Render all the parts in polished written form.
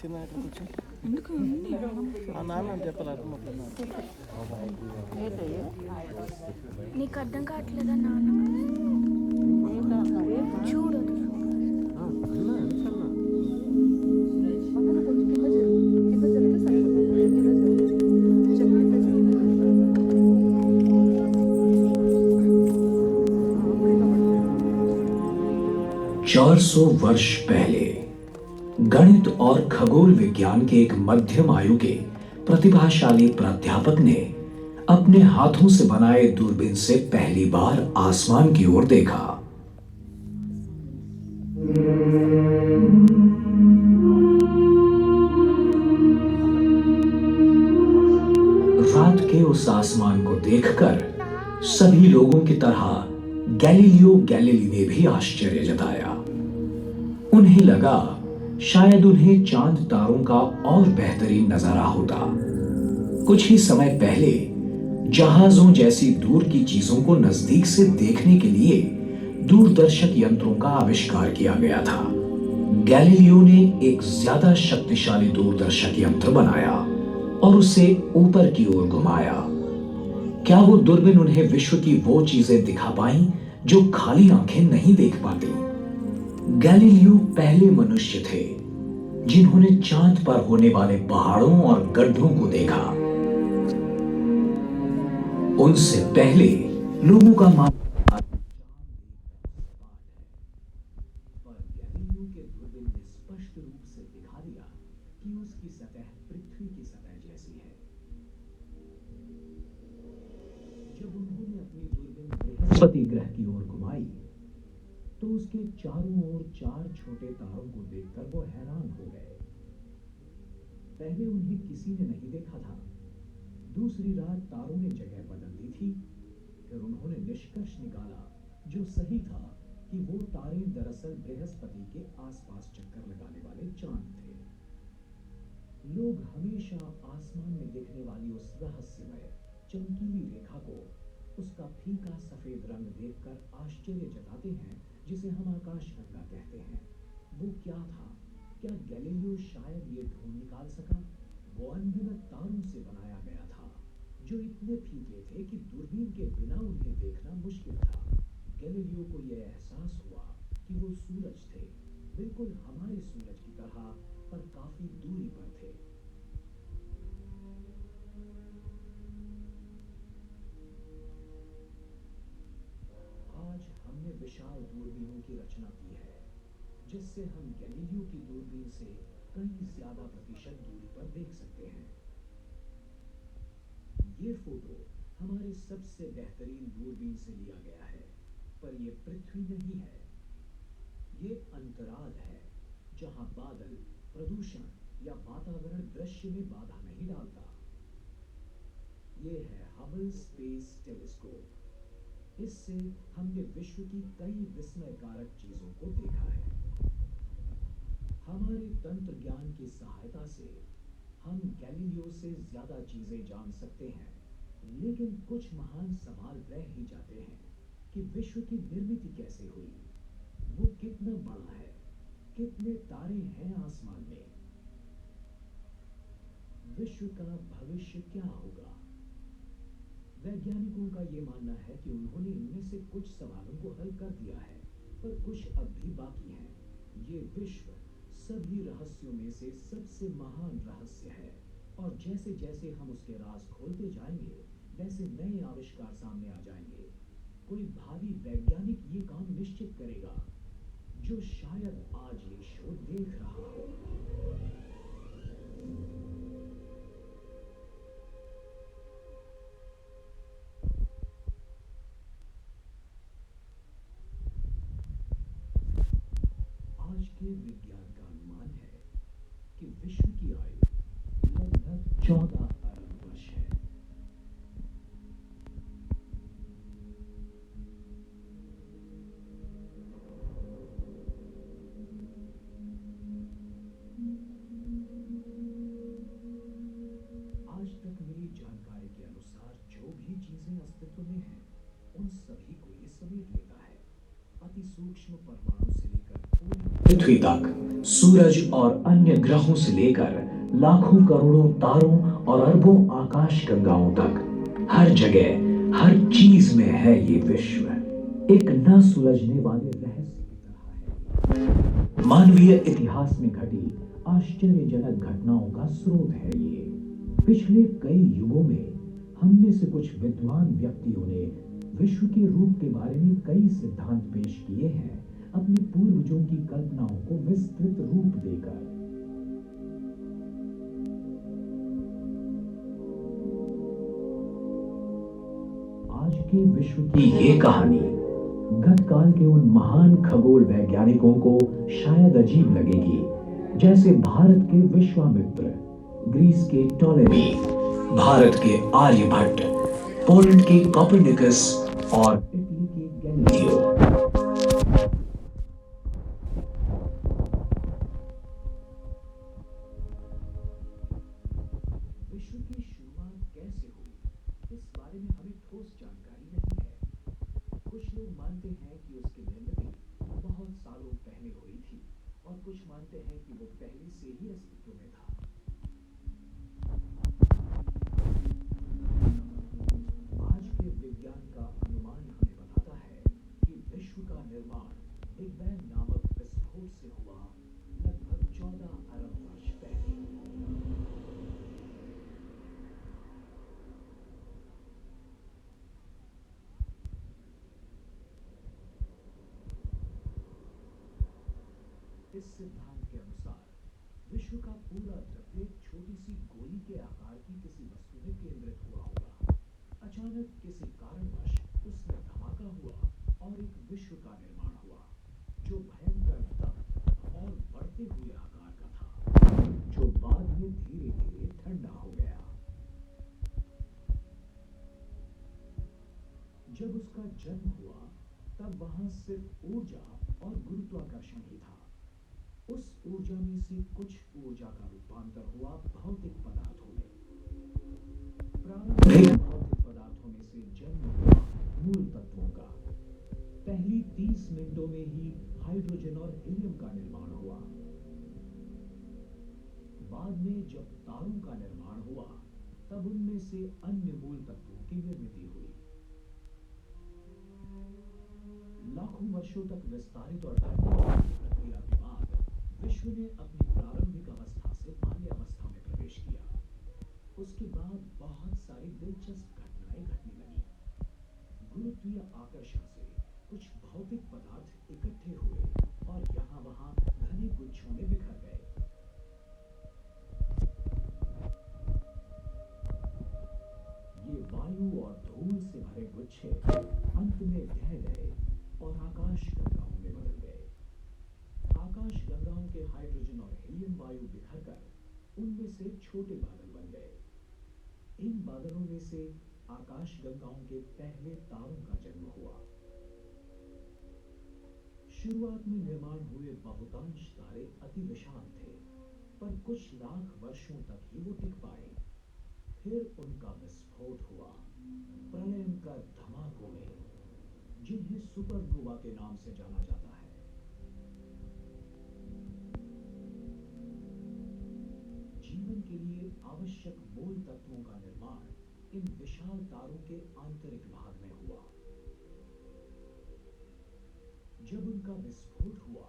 వచ్చిందా ఇట్లా కూర్చో ఎందుకు నాన్న అని చెప్పలేదు మొత్తం నీకు అర్థం కావట్లేదా నాన్న చూడు चार सौ वर्ष पहले गणित और खगोल विज्ञान के एक मध्यम आयु के प्रतिभाशाली प्राध्यापक ने अपने हाथों से बनाए दूरबीन से पहली बार आसमान की ओर देखा। रात के उस आसमान को देखकर सभी लोगों की तरह गैलीलियो गैलीली ने भी आश्चर्य जताया। उन्हें लगा शायद उन्हें चांद तारों का और बेहतरीन नजारा होता। कुछ ही समय पहले जहाजों जैसी दूर की चीजों को नजदीक से देखने के लिए दूरदर्शक यंत्रों का आविष्कार किया गया था। गैलीलियो ने एक ज्यादा शक्तिशाली दूरदर्शक यंत्र बनाया और उसे ऊपर की ओर घुमाया। क्या वो दूरबीन उन्हें विश्व की वो चीजें दिखा पाई जो खाली आंखें नहीं देख पाती? गैलीलियो पहले मनुष्य थे जिन्होंने चांद पर होने वाले पहाड़ों और गड्ढों को देखा। उनसे पहले लोगों का मानना पर गैलीलियो के दूरबीन ने स्पष्ट रूप से दिखा दिया कि उसकी सतह पृथ्वी की सतह जैसी है। जब उन्होंने अपनी दूरबीन बृहस्पति ग्रह की ओर घुमाई तो उसके चारों ओर चार छोटे तारों को देखकर वो हैरान हो गए। पहले उन्हें किसी ने नहीं देखा था। दूसरी रात तारों ने जगह बदल दी थी। फिर उन्होंने निष्कर्ष निकाला जो सही था कि वो तारे दरअसल बृहस्पति के आसपास चक्कर लगाने वाले चांद थे। लोग हमेशा आसमान में दिखने वाली उस रहस्यमय चमकीली रेखा को उसका फीका सफेद रंग देखकर आश्चर्य जताते हैं जिसे हम आकाशगंगा कहते हैं। वो क्या था? क्या गैलीलियो शायद ये ढूंढ निकाल सका? वो अनगिनत तारों से बनाया गया था जो इतने फीके थे कि दूरबीन के बिना उन्हें देखना मुश्किल था। गैलीलियो को यह एहसास हुआ कि वो सूरज थे, बिल्कुल हमारे सूरज की तरह, पर काफी दूरी पर थे। आज हमने विशाल दूरबीनों की रचना की है जिससे हम गैलीलियो की दूरबीन से कई ज्यादा प्रतिशत दूरी पर देख सकते हैं। ये फोटो हमारे सबसे बेहतरीन दूरबीन से लिया गया है, पर यह पृथ्वी नहीं है। ये अंतराल है जहां बादल, प्रदूषण या वातावरण दृश्य में बाधा नहीं डालता। ये है हबल स्पेस टेलीस्कोप। इससे हमने विश्व की कई विस्मयकारक चीजों को देखा है। हमारे तंत्र ज्ञान की सहायता से हम गैलीलियो से ज्यादा चीजें जान सकते हैं, लेकिन कुछ महान सवाल रह ही जाते हैं कि विश्व की निर्मिती कैसे हुई, वो कितना बड़ा है, कितने तारे हैं आसमान में, विश्व का भविष्य क्या होगा। वैज्ञानिकों का यह मानना है कि उन्होंने इनमें से कुछ सवालों को हल कर दिया है, पर कुछ अब भी बाकी हैं। ये विश्व सभी रहस्यों में से सबसे महान रहस्य है, और जैसे जैसे हम उसके राज खोलते जाएंगे वैसे नए आविष्कार सामने आ जाएंगे। कोई भावी वैज्ञानिक ये काम निश्चित करेगा जो शायद आज ये शो देख रहा हो। आज के विज्ञान का अनुमान है कि विश्व की आयु लगभग 14 अरब वर्ष है। आज तक मिली जानकारी के अनुसार जो भी चीजें अस्तित्व में हैं, उन सभी को ये समेट लेता है। अति सूक्ष्म परमाणु से लेकर पूरी पृथ्वी तक, सूरज और अन्य ग्रहों से लेकर लाखों करोड़ों तारों और अरबों आकाश गंगाओं तक, हर जगह हर चीज में है ये विश्व एक न सुलझने वाले रहस्य की तरह है। मानवीय इतिहास में घटी आश्चर्यजनक घटनाओं का स्रोत है ये। पिछले कई युगों में हम में से कुछ विद्वान व्यक्तियों ने विश्व के रूप के बारे में कई सिद्धांत पेश किए हैं, अपने पूर्वजों की कल्पनाओं को विस्तृत रूप देकर। आज के विश्व की ये कहानी गतकाल के उन महान खगोल वैज्ञानिकों को शायद अजीब लगेगी, जैसे भारत के विश्वामित्र, ग्रीस के टॉलेमी, भारत के आर्यभट्ट, पोलैंड के कोपरनिकस और इटली के गैलीलियो। विश्व की शुरुआत कैसे हुई, इस बारे में हमें ठोस जानकारी नहीं है। कुछ लोग मानते हैं कि उसकी निर्मिती बहुत सालों पहले हुई थी और कुछ मानते हैं कि वो पहले से ही अस्तित्व में था। आज के विज्ञान का अनुमान हमें बताता है कि विश्व का निर्माण बिग बैंग नामक विस्फोट से हुआ लगभग 14 अरब वर्ष पहले। इस सिद्धांत के अनुसार विश्व का पूरा द्रव्य एक छोटी सी गोली के आकार की किसी वस्तु में केंद्रित हुआ होगा। अचानक किसी कारणवश उसमें धमाका हुआ और एक विश्व का निर्माण हुआ, जो भयंकर तप्त और बढ़ते हुए आकार का था, जो बाद में धीरे धीरे ठंडा हो गया। जब उसका जन्म हुआ तब वहां सिर्फ ऊर्जा और गुरुत्वाकर्षण ही था। उस ऊर्जा में से कुछ ऊर्जा का रूपांतर हुआ भौतिक पदार्थों में। प्रारंभिक भौतिक पदार्थों में से जन्म हुआ मूल तत्वों का। पहली 30 मिनटों में ही हाइड्रोजन और हीलियम का निर्माण हुआ। बाद में जब तारों का निर्माण हुआ तब उनमें से अन्य मूल तत्वों की निर्मिती हुई। लाखों वर्षों तक विस्तारित और प्रक्रिया के बाद विश्व ने अपनी प्रारंभिक अवस्था से बाल्यावस्था में प्रवेश किया। उसके बाद बहुत सारी दिलचस्प घटनाएं घटने लगी। गुरुत्वीय आकर्षण से कुछ भौतिक पदार्थ इकट्ठे हुए और यहाँ-वहाँ घने गुच्छों में बिखर गए। ये वायु और धूल से भरे गुच्छे अंत में बह गए और आकाश गंगाओं में बदल गए। आकाश गंगाओं के हाइड्रोजन और हीलियम वायु बिखरकर उनमें से छोटे बादल बन गए। इन बादलों में से आकाश गंगाओं के पहले तारों का जन्म हुआ। शुरुआत में निर्माण हुए बहुतांश तारे अति विशाल थे, पर कुछ लाख वर्षों तक ही वो टिक पाए। फिर उनका विस्फोट हुआ, प्रलयंकर धमाकों में, जिन्हें सुपरनोवा के नाम से जाना जाता है। जीवन के लिए आवश्यक मूल तत्वों का निर्माण इन विशाल तारों के आंतरिक भाग में हुआ। जब उनका विस्फोट हुआ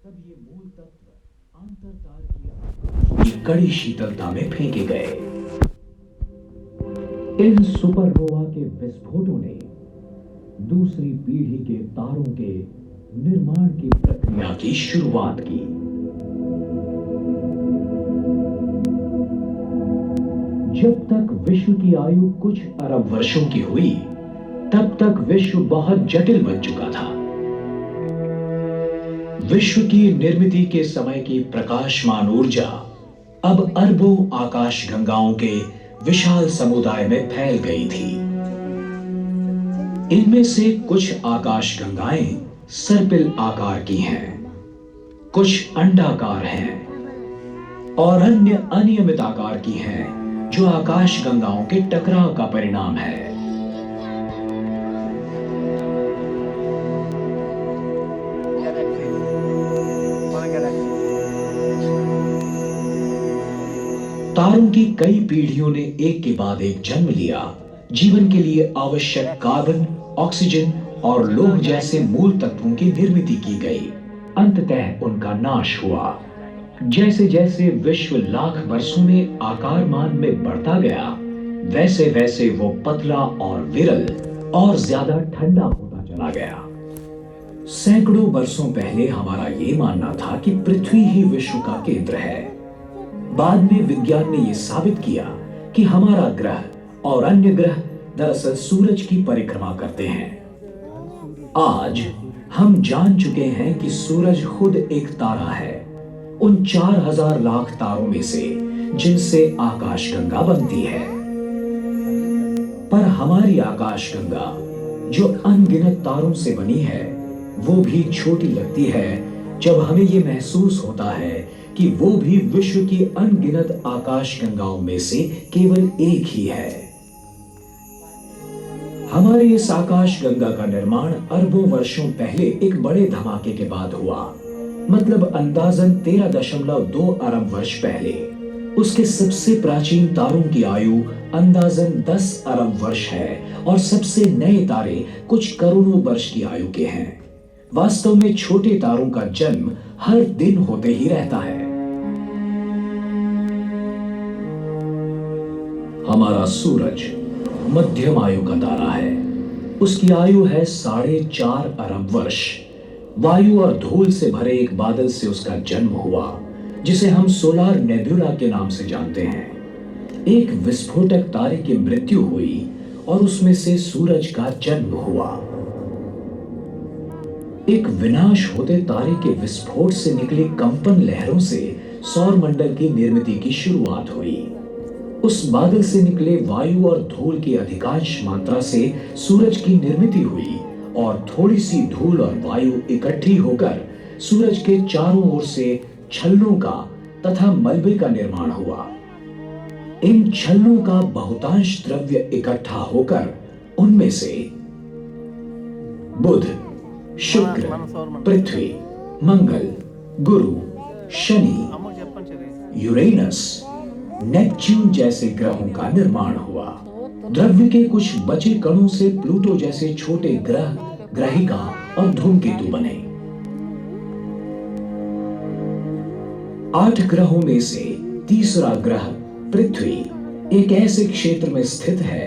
तब ये मूल तत्व आंतरतार की कड़ी शीतलता में फेंके गए। इन सुपरनोवा के विस्फोटों ने दूसरी पीढ़ी के तारों के निर्माण की प्रक्रिया की शुरुआत की। जब तक विश्व की आयु कुछ अरब वर्षों की हुई, तब तक विश्व बहुत जटिल बन चुका था। विश्व की निर्मिती के समय की प्रकाशमान ऊर्जा अब अरबों आकाश गंगाओं के विशाल समुदाय में फैल गई थी। इनमें से कुछ आकाश गंगाएं सर्पिल आकार की हैं, कुछ अंडाकार हैं और अन्य अनियमित आकार की हैं, जो आकाश गंगाओं के टकराव का परिणाम है। तारों की कई पीढ़ियों ने एक के बाद एक जन्म लिया। जीवन के लिए आवश्यक कार्बन, ऑक्सीजन और लौह जैसे मूल तत्वों की निर्मित की गई। अंततः उनका नाश हुआ। जैसे जैसे विश्व लाख वर्षों में आकारमान में बढ़ता गया, वैसे वैसे वो पतला और विरल और ज्यादा ठंडा होता चला गया। सैकड़ों वर्षों पहले हमारा ये मानना था कि पृथ्वी ही विश्व का केंद्र है। बाद में विज्ञान ने यह साबित किया कि हमारा ग्रह और अन्य ग्रह दरअसल सूरज की परिक्रमा करते हैं। आज हम जान चुके हैं कि सूरज खुद एक तारा है, उन 4000 लाख तारों में से जिनसे आकाशगंगा बनती है। पर हमारी आकाशगंगा जो अनगिनत तारों से बनी है, वो भी छोटी लगती है जब हमें यह महसूस होता है कि वो भी विश्व की अनगिनत आकाशगंगाओं में से केवल एक ही है। हमारे इस आकाशगंगा का निर्माण अरबों वर्षों पहले एक बड़े धमाके के बाद हुआ। मतलब अंदाजन 13.2 अरब वर्ष पहले। उसके सबसे प्राचीन तारों की आयु अंदाजन 10 अरब वर्ष है और सबसे नए तारे कुछ करोड़ों वर्ष की आयु के हैं। वास्तव में छोटे तारों का जन्म हर दिन होते ही रहता है। हमारा सूरज मध्यम आयु का तारा है। उसकी आयु है 4.5 अरब वर्ष। वायु और धूल से भरे एक बादल से उसका जन्म हुआ, जिसे हम सोलार नेबुला के नाम से जानते हैं। एक विस्फोटक तारे की मृत्यु हुई और उसमें से सूरज का जन्म हुआ। एक विनाश होते तारे के विस्फोट से निकली कंपन लहरों से सौर मंडल की निर्मित की शुरुआत हुई। उस बादल से निकले वायु और धूल की अधिकांश मात्रा से सूरज की निर्मित हुई और थोड़ी सी धूल और वायु इकट्ठी होकर सूरज के चारों ओर से छल्लों का तथा मलबे का निर्माण हुआ। इन छल्लों का बहुतांश द्रव्य इकट्ठा होकर उनमें से बुध, शुक्र, पृथ्वी, मंगल, गुरु, शनि, यूरेनस, नेपच्यून जैसे ग्रहों का निर्माण हुआ। द्रव्य के कुछ बचे कणों से प्लूटो जैसे छोटे ग्रह, ग्रहिका और धूमकेतु बने। 8 ग्रहों में से तीसरा ग्रह पृथ्वी एक ऐसे क्षेत्र में स्थित है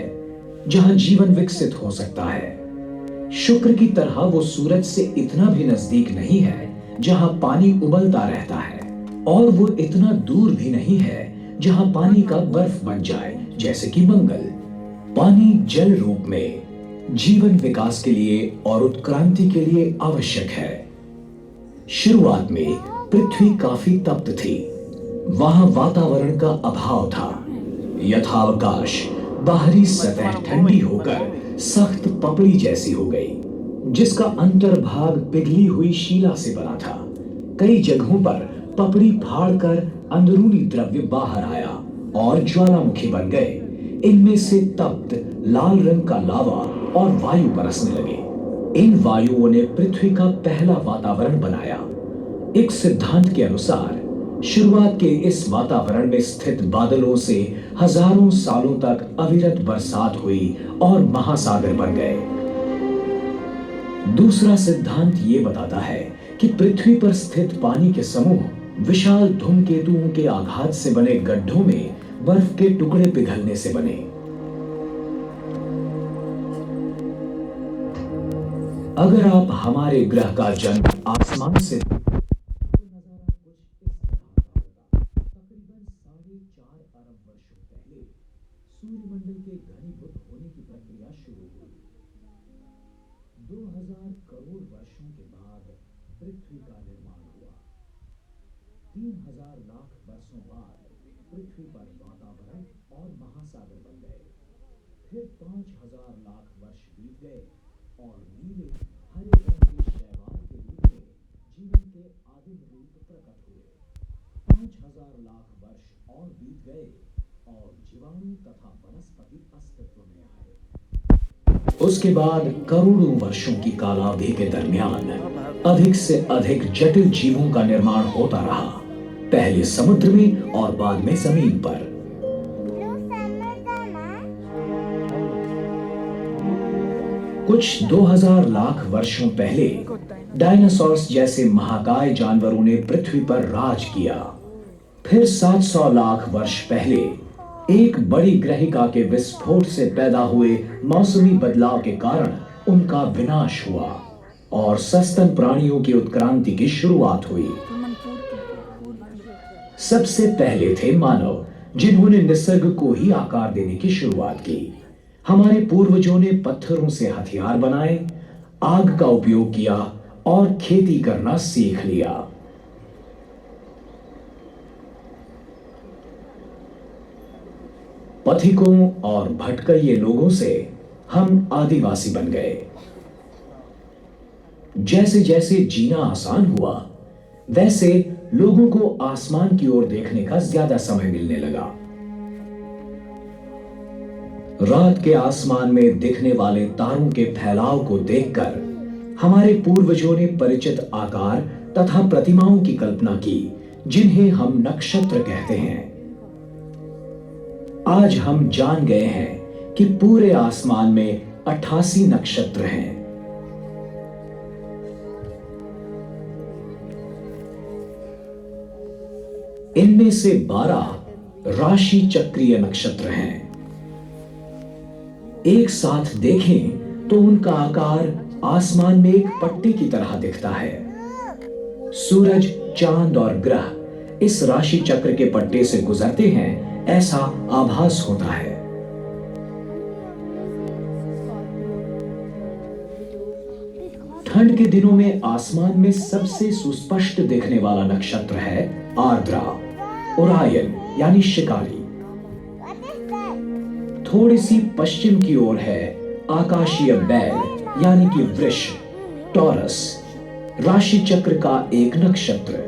जहां जीवन विकसित हो सकता है। शुक्र की तरह वो सूरज से इतना भी नजदीक नहीं है जहां पानी उबलता रहता है, और वो इतना दूर भी नहीं है जहां पानी का बर्फ बन जाए, जैसे कि मंगल। पानी जल रूप में जीवन विकास के लिए और उत्क्रांति के लिए आवश्यक है। शुरुआत में पृथ्वी काफी तप्त थी। वहां वातावरण का अभाव था। यथावकाश बाहरी सतह ठंडी होकर सख्त पपड़ी जैसी हो गई, जिसका अंतर्भाग पिघली हुई शीला से बना था। कई जगहों पर पपड़ी फाड़कर अंदरूनी द्रव्य बाहर आया और ज्वालामुखी बन गए। इनमें से तप्त लाल रंग का लावा और वायु बरसने लगे। इन वायुओं ने पृथ्वी का पहला वातावरण बनाया। एक सिद्धांत के अनुसार शुरुआत के इस वातावरण में स्थित बादलों से हजारों सालों तक अविरत बरसात हुई और महासागर बन गए। दूसरा सिद्धांत ये बताता है कि पृथ्वी पर स्थित पानी के समूह विशाल धूमकेतुओं के आघात से बने गड्ढों में बर्फ के टुकड़े पिघलने से बने। अगर आप हमारे ग्रह का जन्म आसमान से सूर्यमंडल के घनीभूत होने की प्रक्रिया शुरू हुई। 2000 करोड़ वर्षों के बाद पृथ्वी का निर्माण हुआ। 3000 लाख वर्षों बाद पृथ्वी पर वातावरण और महासागर बन गए। फिर 5000 लाख वर्ष बीत गए और नीले हरे रंग के शैवाल के रूप में जीवन के आदिम रूप प्रकट हुए। 5000 लाख वर्ष और बीत गए और जीवाणु तथा वनस्पति अस्तित्व में आए। उसके बाद करोड़ों वर्षों की कालावधि के दरमियान अधिक से अधिक जटिल जीवों का निर्माण होता रहा, पहले समुद्र में और बाद में जमीन पर। कुछ 2000 लाख वर्षों पहले डायनासोर्स जैसे महाकाय जानवरों ने पृथ्वी पर राज किया। फिर 700 लाख वर्ष पहले एक बड़ी ग्रहिका के विस्फोट से पैदा हुए मौसमी बदलाव के कारण उनका विनाश हुआ और सस्तन प्राणियों की उत्क्रांति की शुरुआत हुई। सबसे पहले थे मानव, जिन्होंने निसर्ग को ही आकार देने की शुरुआत की। हमारे पूर्वजों ने पत्थरों से हथियार बनाए, आग का उपयोग किया और खेती करना सीख लिया। पथिकों और भटकइये लोगों से हम आदिवासी बन गए। जैसे जैसे जीना आसान हुआ, वैसे लोगों को आसमान की ओर देखने का ज्यादा समय मिलने लगा। रात के आसमान में दिखने वाले तारों के फैलाव को देखकर हमारे पूर्वजों ने परिचित आकार तथा प्रतिमाओं की कल्पना की, जिन्हें हम नक्षत्र कहते हैं। आज हम जान गए हैं कि पूरे आसमान में 88 नक्षत्र हैं। इनमें से 12 राशि चक्रीय नक्षत्र हैं। एक साथ देखें तो उनका आकार आसमान में एक पट्टी की तरह दिखता है। सूरज, चांद और ग्रह इस राशि चक्र के पट्टे से गुजरते हैं, ऐसा आभास होता है। ठंड के दिनों में आसमान में सबसे सुस्पष्ट दिखने वाला नक्षत्र है आर्द्रा, ओरायन यानी शिकारी। थोड़ी सी पश्चिम की ओर है आकाशीय बैल यानी कि वृष, टॉरस, राशि चक्र का एक नक्षत्र।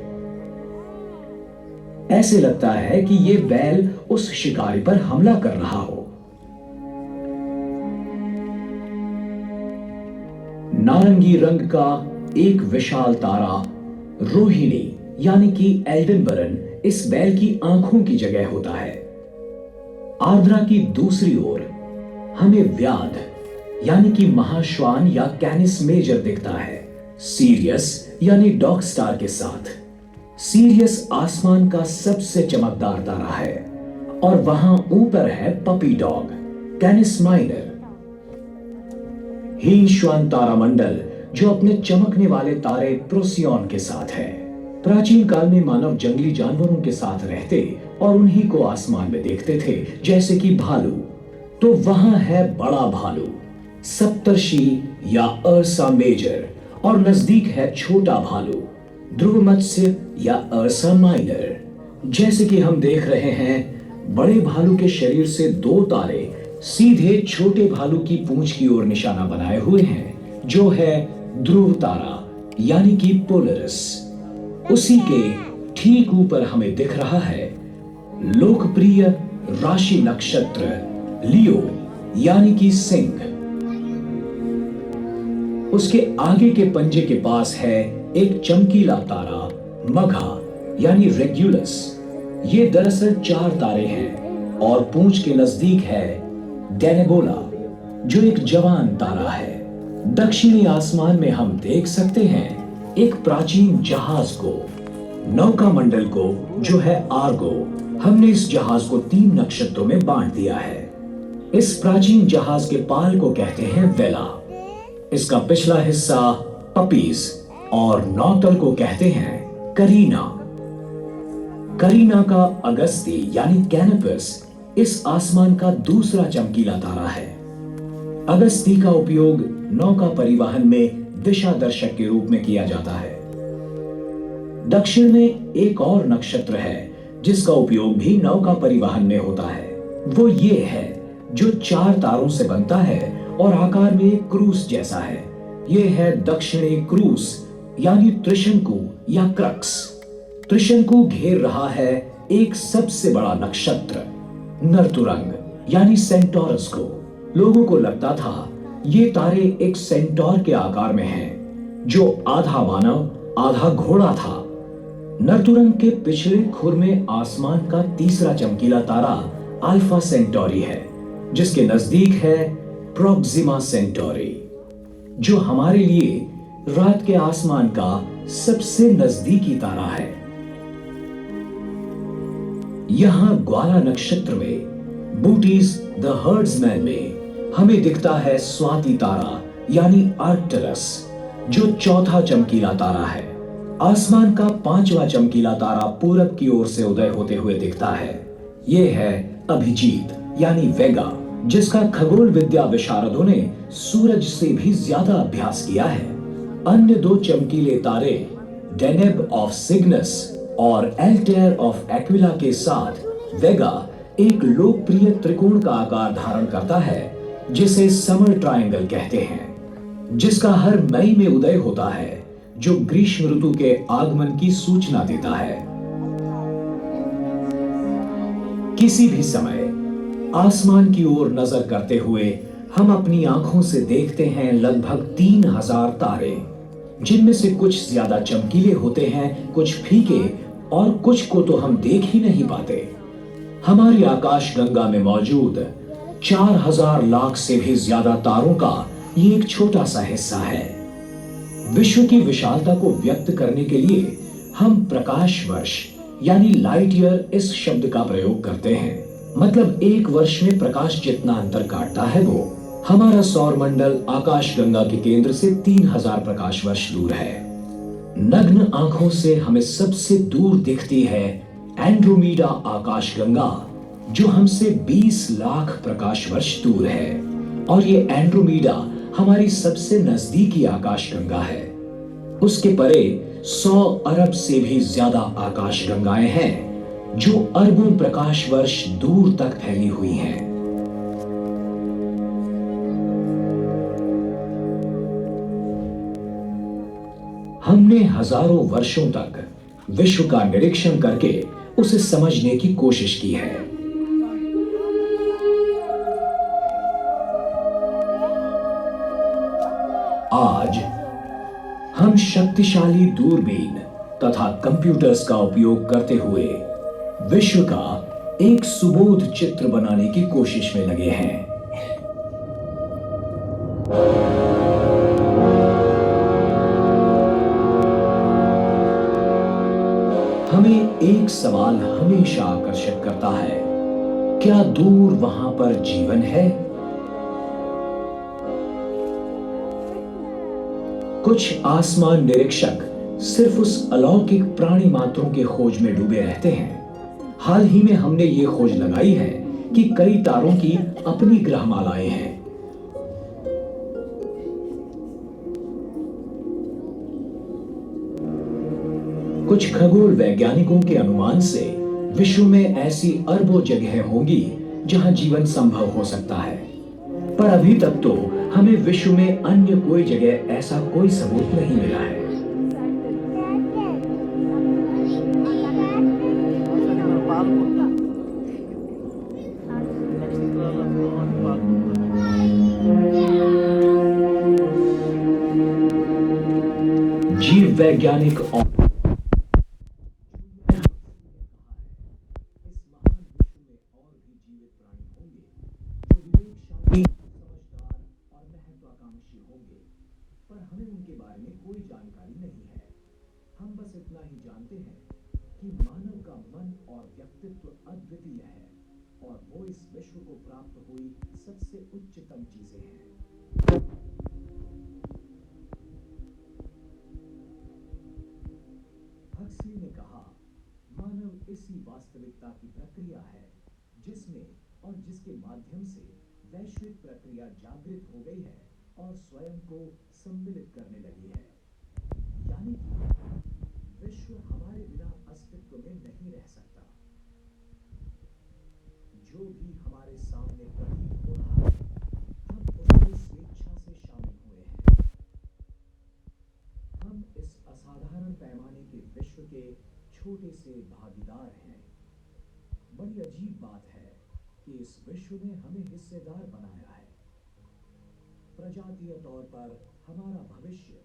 ऐसे लगता है कि यह बैल उस शिकारी पर हमला कर रहा हो। नारंगी रंग का एक विशाल तारा रोहिणी यानी कि एल्डेनबरन इस बैल की आंखों की जगह होता है। आर्द्रा की दूसरी ओर हमें व्याध यानी कि महाश्वान या कैनिस मेजर दिखता है, सीरियस यानी डॉग स्टार के साथ। सीरियस आसमान का सबसे चमकदार तारा है और वहां ऊपर है पपी डॉग, कैनिस माइनर। हीनश्वान तारामंडल जो अपने चमकने वाले तारे प्रोसियन के साथ है। प्राचीन काल में मानव जंगली जानवरों के साथ रहते और उन्हीं को आसमान में देखते थे, जैसे कि भालू। तो वहां है बड़ा भालू, सप्तर्षि या अर्सा मेजर, और नजदीक है छोटा भालू, ध्रुव मत्स्य या अर्सा माइनर। जैसे कि हम देख रहे हैं, बड़े भालू के शरीर से 2 तारे सीधे छोटे भालू की पूंछ की ओर निशाना बनाए हुए हैं, जो है ध्रुव तारा यानी कि पोलरिस। उसी के ठीक ऊपर हमें दिख रहा है लोकप्रिय राशि नक्षत्र लियो यानी कि सिंह। उसके आगे के पंजे के पास है एक चमकीला तारा मघा यानी रेगुलस। ये दरअसल 4 तारे हैं और पूंछ के नजदीक है डेनेबोला जो एक जवान तारा है। दक्षिणी आसमान में हम देख सकते हैं एक प्राचीन जहाज को, नौका मंडल को, जो है आर्गो। हमने इस जहाज को 3 नक्षत्रों में बांट दिया है। इस प्राचीन जहाज के पाल को कहते हैं वेला, इसका पिछला हिस्सा पपीज और नौतल को कहते हैं करीना। करीना का अगस्ती यानी कैनपस इस आसमान का दूसरा चमकीला तारा है। अगस्ती का उपयोग नौका परिवहन में दिशा दर्शक के रूप में किया जाता है। दक्षिण में एक और नक्षत्र है जिसका उपयोग भी नौका परिवहन में होता है। वो ये है जो 4 तारों से बनता है और आकार में एक क्रूस जैसा है। ये है दक्षिणी क्रूस यानी त्रिशंकु या क्रक्स। त्रिशंकु घेर रहा है एक सबसे बड़ा नक्षत्र नर्तुरंग यानी सेंटोरस को। लोगों को लगता था ये तारे एक सेंटोर के आकार में हैं, जो आधा मानव आधा घोड़ा था। नर्तुरंग के पिछले खुर में आसमान का तीसरा चमकीला तारा अल्फा सेंटोरी है, जिसके नजदीक है प्रोक्सिमा सेंटोरी। जो हमारे लिए रात के आसमान का सबसे नजदीकी तारा है। यहां ग्वाला नक्षत्र में बूटीज द हर्ड्समैन में हमें दिखता है स्वाति तारा यानी आर्कटरस, जो चौथा चमकीला तारा है। आसमान का पांचवा चमकीला तारा पूरब की ओर से उदय होते हुए दिखता है। यह है अभिजीत यानी वेगा, जिसका खगोल विद्या विशारदों ने सूरज से भी ज्यादा अभ्यास किया है। अन्य दो चमकीले तारे डेनेब ऑफ सिग्नस और एल्टेयर ऑफ एक्विला के साथ वेगा एक लोकप्रिय त्रिकोण का आकार धारण करता है, जिसे समर ट्रायंगल कहते हैं, जिसका हर मई में उदय होता है, जो ग्रीष्म ऋतु के आगमन की सूचना देता है। किसी भी समय आसमान की ओर नजर करते हुए हम अपनी आंखों से देखते हैं लगभग 3000 तारे, जिनमें से कुछ ज्यादा चमकीले होते हैं, कुछ फीके और कुछ को तो हम देख ही नहीं पाते। हमारी आकाश गंगा में मौजूद 4000 लाख से भी ज्यादा तारों का ये एक छोटा सा हिस्सा है। विश्व की विशालता को व्यक्त करने के लिए हम प्रकाश वर्ष यानी लाइट ईयर इस शब्द का प्रयोग करते हैं। मतलब एक वर्ष में प्रकाश जितना अंतर काटता है वो। हमारा सौर मंडल आकाश गंगा के केंद्र से 3000 प्रकाश वर्ष दूर है। नग्न आंखों से हमें सबसे दूर दिखती है एंड्रोमीडा आकाश गंगा, जो हमसे 20 लाख प्रकाश वर्ष दूर है। और ये एंड्रोमीडा हमारी सबसे नजदीकी आकाश गंगा है। उसके परे 100 अरब से भी ज्यादा आकाश गंगाएं हैं, जो अरबों प्रकाश वर्ष दूर तक फैली हुई हैं। हमने हजारों वर्षों तक विश्व का निरीक्षण करके उसे समझने की कोशिश की है। आज हम शक्तिशाली दूरबीन तथा कंप्यूटर्स का उपयोग करते हुए विश्व का एक सुबोध चित्र बनाने की कोशिश में लगे हैं। हमें एक सवाल हमेशा आकर्षित करता है, क्या दूर वहां पर जीवन है? कुछ आसमान निरीक्षक सिर्फ उस अलौकिक प्राणी मात्रों के खोज में डूबे रहते हैं। हाल ही में हमने ये खोज लगाई है कि कई तारों की अपनी ग्रहमालाएं हैं। कुछ खगोल वैज्ञानिकों के अनुमान से विश्व में ऐसी अरबों जगह होंगी जहां जीवन संभव हो सकता है, पर अभी तक तो हमें विश्व में अन्य कोई जगह ऐसा कोई सबूत नहीं मिला है। जीव वैज्ञानिक और अद्वितीय है और वो इस विश्व को प्राप्त हुई सबसे उच्चतम चीजें हैं। हक्सली ने कहा, मानव इसी वास्तविकता की प्रक्रिया है जिसमें और जिसके माध्यम से वैश्विक प्रक्रिया जागृत हो गई है और स्वयं को सम्मिलित करने लगी है। यानी कि विश्व हमारे बिना अस्तित्व में नहीं रह सकता। जो भी हमारे सामने प्रतीत हो रहा है, हम उसमें स्वेच्छा से शामिल हुए हैं। हम इस असाधारण पैमाने के विश्व के छोटे से भागीदार हैं। बड़ी अजीब बात है कि इस विश्व ने हमें हिस्सेदार बनाया है। प्रजातीय तौर पर हमारा भविष्य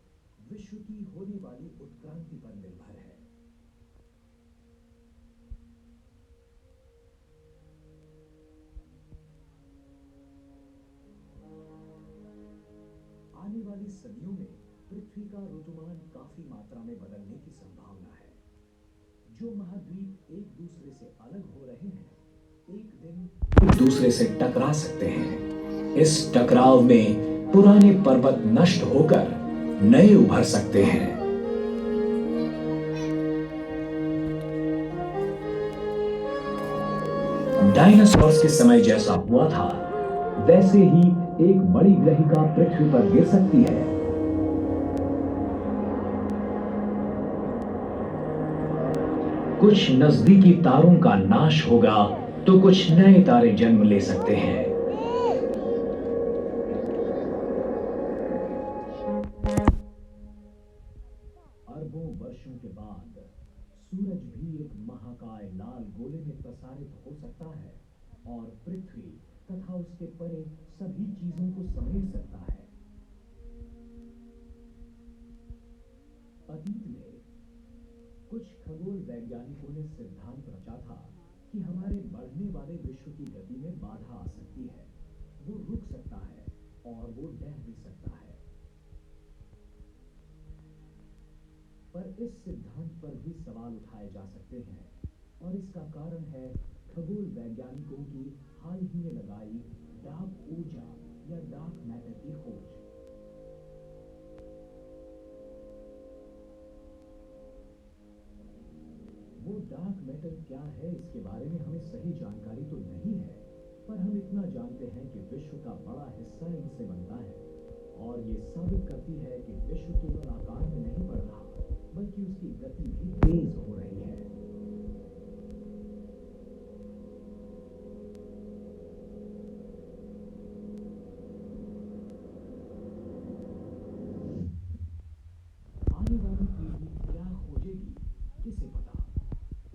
विश्व की होने वाली उत्क्रांति पर निर्भर है। आने वाली सदियों में पृथ्वी का ऋतुमान काफी मात्रा में बदलने की संभावना है। जो महाद्वीप एक दूसरे से अलग हो रहे हैं एक दिन एक दूसरे से टकरा सकते हैं। इस टकराव में पुराने पर्वत नष्ट होकर नए उभर सकते हैं। डायनासोर्स के समय जैसा हुआ था वैसे ही एक बड़ी ग्रहिका पृथ्वी पर गिर सकती है। कुछ नजदीकी तारों का नाश होगा तो कुछ नए तारे जन्म ले सकते हैं। अरबों वर्षों के बाद सूरज भी एक महाकाय लाल गोले में प्रसारित हो सकता है और पृथ्वी तथा उसके परे सभी चीजों को समेट सकता है। अतीत में कुछ खगोल वैज्ञानिकों ने सिद्धांत रचा था कि हमारे बढ़ने वाले विश्व की गति में बाधा आ सकती है, वो रुक सकता है और वो डह भी सकता है। पर इस सिद्धांत पर भी सवाल उठाए जा सकते हैं और इसका कारण है खगोल वैज्ञानिकों की हाल ही में लगाई डार्क ऊर्जा या डार्क मैटर की खोज। वो डार्क मैटर क्या है इसके बारे में हमें सही जानकारी तो नहीं है, पर हम इतना जानते हैं कि विश्व का बड़ा हिस्सा इनसे बनता है और ये साबित करती है कि विश्व केवल आकार में नहीं बढ़ रहा बल्कि उसकी गति भी तेज हो रही है। आने वाली पीढ़ी क्या खोजेगी किसे पता,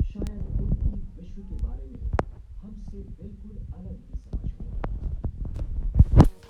शायद उनकी विश्व के बारे में हमसे बिल्कुल अलग ही समझ